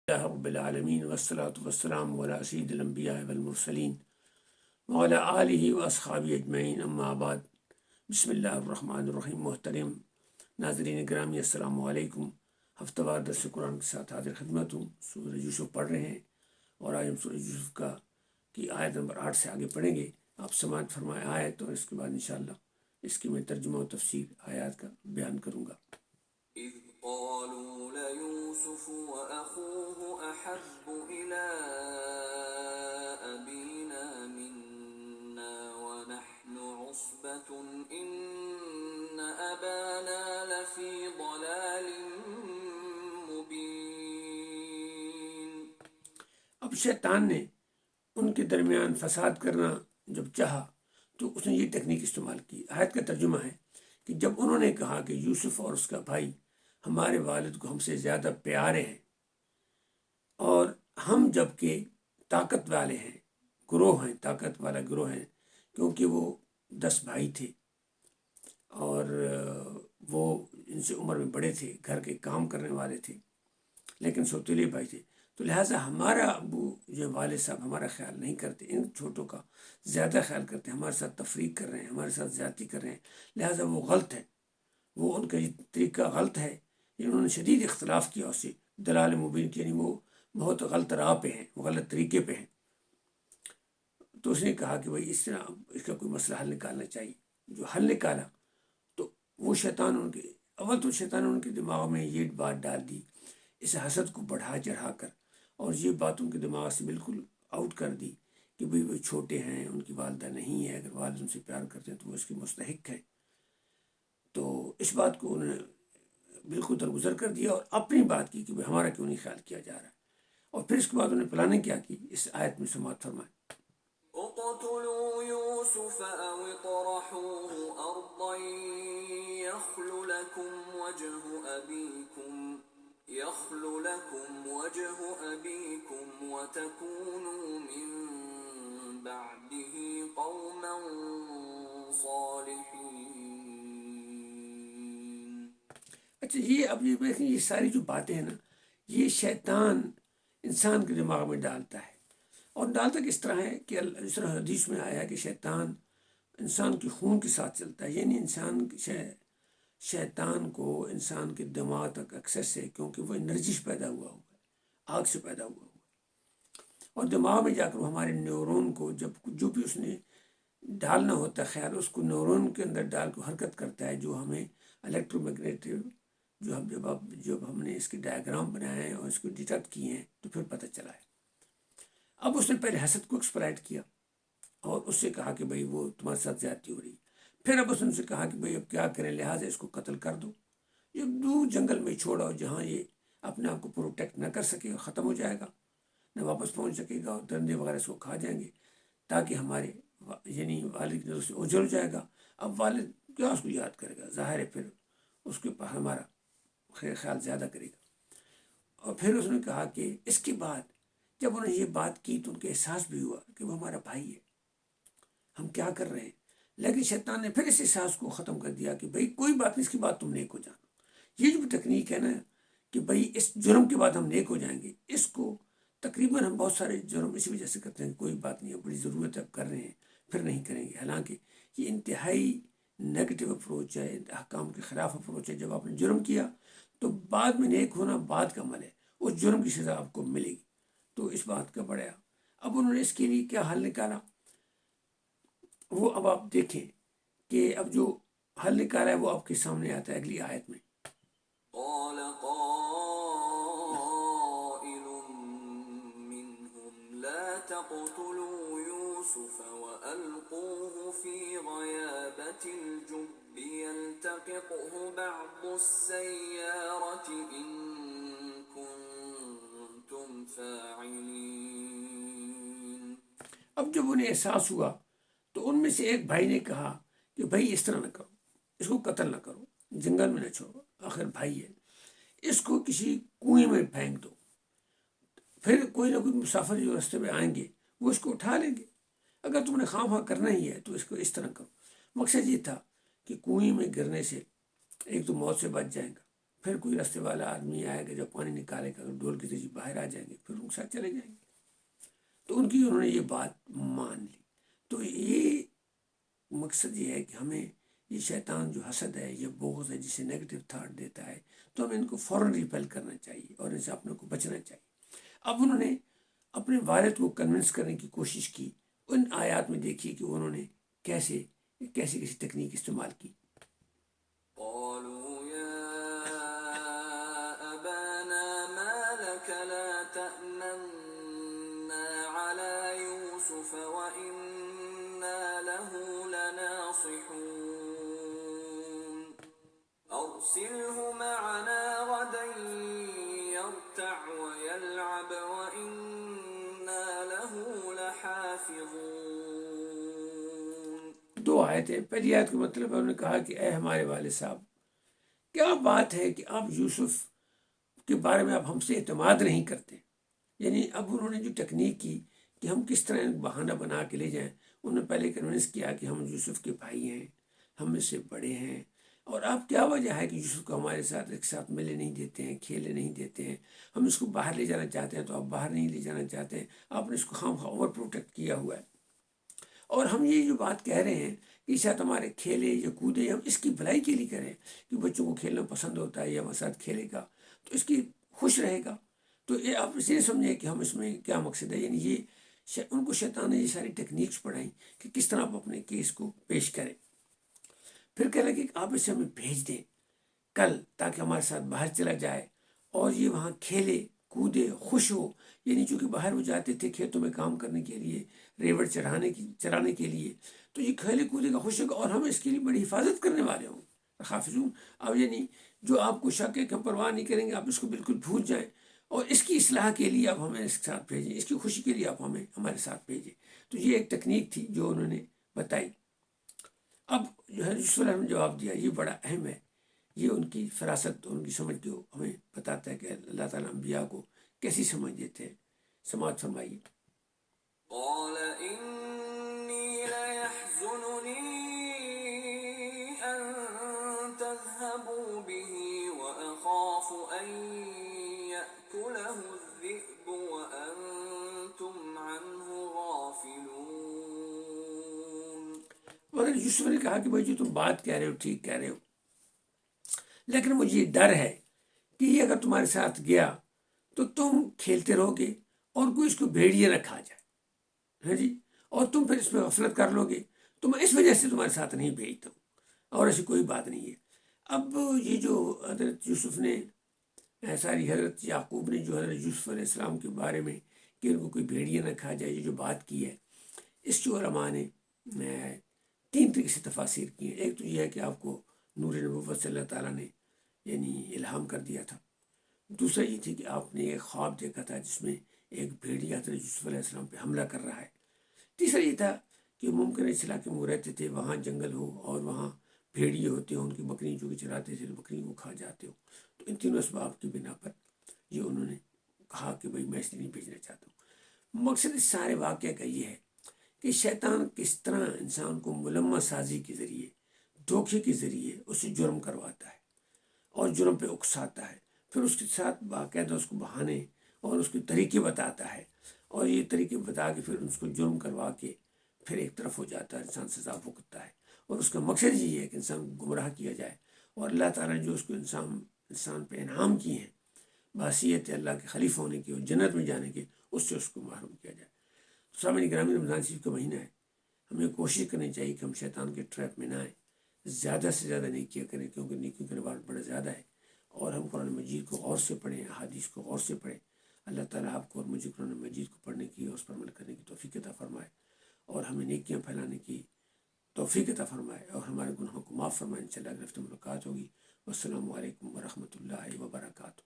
رب العالمین والصلاة والسلام علی سید الانبیاء والمرسلین وعلی آلہ واصحابہ اجمعین، اما بعد۔ بسم اللہ الرحمن الرحیم۔ محترم ناظرین گرامی، السلام علیکم۔ ہفتہ وار درس قرآن کے ساتھ حاضر خدمت ہوں۔ سورہ یوسف پڑھ رہے ہیں اور آج ہم سورہ یوسف کی آیت نمبر 8 سے آگے پڑھیں گے۔ آپ سماعت فرمائیں آیت، اور اس کے بعد انشاءاللہ اس کی میں ترجمہ و تفسیر آیات کا بیان کروں گا۔ إذ قالوا ليوسف وأخوه أحب إلى أبينا منا ونحن عصبة إن أبانا لفي ضلال مبين۔ اب شیطان نے ان کے درمیان فساد کرنا جب چاہا تو اس نے یہ ٹیکنیک استعمال کی۔ آیت کا ترجمہ ہے کہ جب انہوں نے کہا کہ یوسف اور اس کا بھائی ہمارے والد کو ہم سے زیادہ پیارے ہیں، اور ہم جب کہ طاقت والے ہیں، گروہ ہیں، طاقت والا گروہ ہیں، کیونکہ وہ 10 بھائی تھے اور وہ ان سے عمر میں بڑے تھے، گھر کے کام کرنے والے تھے، لیکن سوتیلے بھائی تھے، تو لہٰذا ہمارا ابو جو والد صاحب ہمارا خیال نہیں کرتے، ان چھوٹوں کا زیادہ خیال کرتے ہیں، ہمارے ساتھ تفریق کر رہے ہیں، ہمارے ساتھ زیادتی کر رہے ہیں، لہٰذا وہ غلط ہے، وہ ان کا یہ طریقہ غلط ہے۔ انہوں نے شدید اختلاف کیا اس سے، دلال مبین کی، یعنی وہ بہت غلط راہ پہ ہیں، وہ غلط طریقے پہ ہیں۔ تو اس نے کہا کہ بھائی اس طرح اس کا کوئی مسئلہ حل نکالنا چاہیے۔ جو حل نکالا تو وہ شیطان ان کے دماغ میں یہ بات ڈال دی، اس حسد کو بڑھا چڑھا کر، اور یہ بات ان کے دماغ سے بالکل آؤٹ کر دی کہ بھائی وہ چھوٹے ہیں، ان کی والدہ نہیں ہے، اگر والد ان سے پیار کرتے ہیں تو وہ اس کی مستحق ہے۔ تو اس بات کو انہوں نے بالکل درگزر کر دیا اور اپنی بات کی کہ بھائی ہمارا کیوں نہیں خیال کیا جا رہا ہے۔ اور پھر اس کے بعد انہوں نے پلاننگ کیا کی، اس آیت میں سماعت فرمائیں۔ اقتلوا يوسف أو اطرحوه أرضا يخل لكم وجه أبيكم وتكونوا من بعده قوما صالحين۔ اچھا، یہ اب یہ دیکھیں، یہ ساری جو باتیں ہیں نا، یہ شیطان انسان کے دماغ میں ڈالتا ہے، اور ڈالتا کس طرح ہے کہ اس طرح حدیث میں آیا کہ شیطان انسان کے خون کے ساتھ چلتا ہے، یعنی شیطان کو انسان کے دماغ تک ایکسیس ہے، کیونکہ وہ انرجی سے پیدا ہوا ہوا ہے، آگ سے پیدا ہوا ہوا ہے، اور دماغ میں جا کر وہ ہمارے نیورون کو جو بھی اس نے ڈالنا ہوتا ہے خیال، اس کو نیورون کے اندر ڈال کو حرکت کرتا ہے، جو ہمیں الیکٹرو میگنیٹو، جب ہم نے اس کے ڈائیگرام بنائے ہیں اور اس کو ڈیٹیکٹ کیے ہیں تو پھر پتہ چلا ہے۔ اب اس نے پہلے حسد کو ایکسپلائٹ کیا اور اس سے کہا کہ بھئی وہ تمہارے ساتھ زیادتی ہو رہی ہے۔ پھر اب اس نے کہا کہ بھئی اب کیا کریں، لہٰذا اس کو قتل کر دو، یہ دور جنگل میں چھوڑا، جہاں یہ اپنے آپ کو پروٹیکٹ نہ کر سکے گا، ختم ہو جائے گا، نہ واپس پہنچ سکے گا، اور درندے وغیرہ اس کو کھا جائیں گے، تاکہ ہمارے یعنی والد کی نظر سے اوجھل ہو جائے گا۔ اب والد کیا اس کو یاد کرے گا، ظاہر ہے پھر اس کے پاس ہمارا خیال زیادہ کرے گا۔ اور پھر اس نے کہا کہ اس کے بعد جب انہوں نے یہ بات کی تو ان کو احساس بھی ہوا کہ وہ ہمارا بھائی ہے، ہم کیا کر رہے ہیں، لیکن شیطان نے پھر اس احساس کو ختم کر دیا کہ بھئی کوئی بات نہیں، اس کے بعد تم نیک ہو جانا۔ یہ جو ٹیکنیک ہے نا کہ بھئی اس جرم کے بعد ہم نیک ہو جائیں گے، اس کو تقریباً ہم بہت سارے جرم اسی وجہ سے کرتے ہیں کہ کوئی بات نہیں ہے، بڑی ضرورت ہے، اب کر رہے ہیں پھر نہیں کریں گے، حالانکہ یہ انتہائی نیگیٹو اپروچ ہے، احکام کے خلاف اپروچ ہے۔ جب آپ نے جرم کیا تو بعد میں نیک ہونا بعد کا عمل ہے، اس جرم کی سزا آپ کو ملے گی، تو اس بات کا بڑا۔ اب انہوں نے اس کے لیے کیا حل نکالا، وہ اب آپ دیکھیں کہ اب جو حل نکالا ہے وہ آپ کے سامنے آتا ہے اگلی آیت میں۔ قال قائل منهم لا تقتلوا يوسف وألقوه في غيابة الجب يلتقطه بعض السيارة إن كنتم فاعلين۔ اب جب انہیں احساس ہوا تو ان میں سے ایک بھائی نے کہا کہ بھائی اس طرح نہ کرو، اس کو قتل نہ کرو، جنگل میں نہ چھوڑو، آخر بھائی ہے، اس کو کسی کنویں میں پھینک دو، پھر کوئی نہ کوئی مسافر جو راستے میں آئیں گے وہ اس کو اٹھا لیں گے، اگر تم نے خواہ خواہ کرنا ہی ہے تو اس کو اس طرح کرو۔ مقصد یہ تھا کہ کنویں میں گرنے سے ایک تو موت سے بچ جائے گا، پھر کوئی رستے والا آدمی آئے گا جو پانی نکالے گا، اگر ڈول کے ذریعے باہر آ جائیں گے پھر ان کے ساتھ چلے جائیں گے۔ تو انہوں نے یہ بات مان لی۔ تو یہ مقصد یہ ہے کہ ہمیں یہ شیطان جو حسد ہے، یہ بغض ہے، جسے نیگیٹو تھاٹ دیتا ہے، تو ہمیں ان کو فوراً ریپیل کرنا چاہیے اور ان سے اپنے کو بچنا چاہیے۔ اب انہوں نے اپنے والد کو کنونس کرنے کی کوشش کی۔ ان آیات میں دیکھیے کہ انہوں نے کیسی ٹیکنیک استعمال کی۔ قالوا يا أبانا ما لك لا تأمنا على يوسف وإنا له لناصحون أرسله معنا غدا يرتع ويلعب وإنا له لحافظون۔ دو آیتیں، پہلی آیت کا مطلب ہے انہوں نے کہا کہ اے ہمارے والد صاحب، کیا بات ہے کہ آپ یوسف کے بارے میں آپ ہم سے اعتماد نہیں کرتے۔ یعنی اب انہوں نے جو ٹیکنیک کی کہ ہم کس طرح بہانہ بنا کے لے جائیں، انہوں نے پہلے کنونس کیا کہ ہم یوسف کے بھائی ہیں، ہم اس سے بڑے ہیں، اور آپ کیا وجہ ہے کہ یوسف کو ہمارے ساتھ ایک ساتھ ملے نہیں دیتے ہیں، کھیلے نہیں دیتے ہیں، ہم اس کو باہر لے جانا چاہتے ہیں تو آپ باہر نہیں لے جانا چاہتے ہیں، آپ نے اس کو خام اوور پروٹیکٹ کیا ہوا ہے۔ اور ہم یہ جو بات کہہ رہے ہیں کہ ساتھ ہمارے کھیلے یا کودے، ہم اس کی بھلائی کے لیے کریں کہ بچوں کو کھیلنا پسند ہوتا ہے یا ہمارے ساتھ کھیلے گا تو اس کی خوش رہے گا۔ تو یہ آپ اسے سمجھیں کہ ہم اس میں کیا مقصد ہے۔ یعنی یہ ان کو شیطان نے یہ ساری ٹیکنیکس پڑھائیں کہ کس طرح آپ اپنے کیس کو پیش کریں۔ پھر کہہ لگے کہ آپ اسے ہمیں بھیج دیں کل، تاکہ ہمارے ساتھ باہر چلا جائے اور یہ وہاں کھیلے کودے خوش ہو۔ یعنی چونکہ باہر وہ جاتے تھے کھیتوں میں کام کرنے کے لیے، ریوڑ چرانے کے لیے، تو یہ کھیلے کودے کا خوش ہوگا اور ہم اس کے لیے بڑی حفاظت کرنے والے ہوں حافظون۔ اب یعنی جو آپ کو شک ہے کہ ہم پرواہ نہیں کریں گے، آپ اس کو بالکل بھول جائیں اور اس کی اصلاح کے لیے آپ ہمیں اس کے ساتھ بھیجیں، اس کی خوشی کے لیے آپ ہمیں ہمارے ساتھ بھیجیں۔ تو یہ ایک تکنیک تھی جو انہوں نے بتائی۔ اب جو ہے یوسف علیہ نے جواب دیا، یہ بڑا اہم ہے، یہ ان کی فراست، ان کی سمجھ کو ہمیں بتاتا ہے کہ اللہ تعالیٰ انبیاء کو کیسی سمجھ دیتے ہیں۔ سماعت فرمائیے۔ قال إني ليحزنني أن تذهبوا به وأخاف أن يأكله الذئب وأنتم عنه غافلون۔ مگر یوسف نے کہا کہ بھائی جو تم بات کہہ رہے ہو ٹھیک کہہ رہے ہو، لیکن مجھے یہ ڈر ہے کہ یہ اگر تمہارے ساتھ گیا تو تم کھیلتے رہو گے اور کوئی اس کو بھیڑیے نہ کھا جائے، ہاں جی، اور تم پھر اس میں غفلت کر لو گے، تو میں اس وجہ سے تمہارے ساتھ نہیں بھیجتا ہوں، اور ایسی کوئی بات نہیں ہے۔ اب یہ جو حضرت یوسف نے حضرت یعقوب نے جو حضرت یوسف علیہ السلام کے بارے میں کہ ان کو کوئی بھیڑیے نہ کھا جائے، یہ جو بات کی ہے، اس کی علماء نے 3 طریقے سے تفاسیر کی ہیں۔ ایک تو یہ ہے کہ آپ کو نور نبوت سے اللہ تعالیٰ نے یعنی الہام کر دیا تھا۔ دوسرا یہ تھی کہ آپ نے ایک خواب دیکھا تھا جس میں ایک بھیڑیا حضرت یوسف علیہ السلام پہ حملہ کر رہا ہے۔ تیسرا یہ تھا کہ ممکن اس علاقے میں وہ رہتے تھے، وہاں جنگل ہو اور وہاں بھیڑیے ہوتے ہوں، ان کی بکری جو کہ چراتے تھے تو بکری کو کھا جاتے ہو۔ تو ان تینوں اسباب کی بنا پر یہ انہوں نے کہا کہ بھائی میں اس لیے نہیں بھیجنا چاہتا ہوں۔ مقصد اس سارے واقعے کا یہ ہے کہ شیطان کس طرح انسان کو ملمہ سازی کے ذریعے، دھوکے کے ذریعے اسے جرم کرواتا ہے اور جرم پہ اکساتا ہے، پھر اس کے ساتھ باقاعدہ اس کو بہانے اور اس کے طریقے بتاتا ہے، اور یہ طریقے بتا کے پھر اس کو جرم کروا کے پھر ایک طرف ہو جاتا ہے، انسان سزا بھگتتا ہے، اور اس کا مقصد یہ ہے کہ انسان کو گمراہ کیا جائے، اور اللہ تعالیٰ نے جو اس کو انسان پہ انعام کیے ہیں بحیثیت اللہ کے خلیفہ ہونے کے اور جنت میں جانے کے، اس سے اس کو محروم کیا جائے۔ سامعین گرامی، رمضان شریف کا مہینہ ہے، ہمیں کوشش کرنی چاہیے کہ ہم شیطان کے ٹریپ میں نہ آئیں، زیادہ سے زیادہ نیکیاں کریں، کیونکہ نیکیوں کا ریوارڈ بڑا زیادہ ہے، اور ہم قرآن مجید کو غور سے پڑھیں، احادیث کو غور سے پڑھیں۔ اللہ تعالیٰ آپ کو اور مجھے قرآن مجید کو پڑھنے کی اور اس پر عمل کرنے کی توفیق عطا فرمائے، اور ہمیں نیکیاں پھیلانے کی توفیق عطا فرمائے، اور ہمارے گناہوں کو معاف فرمائے۔ انشاءاللہ اگلی ہفتے ملاقات ہوگی۔ والسلام علیکم ورحمۃ اللہ وبرکاتہ۔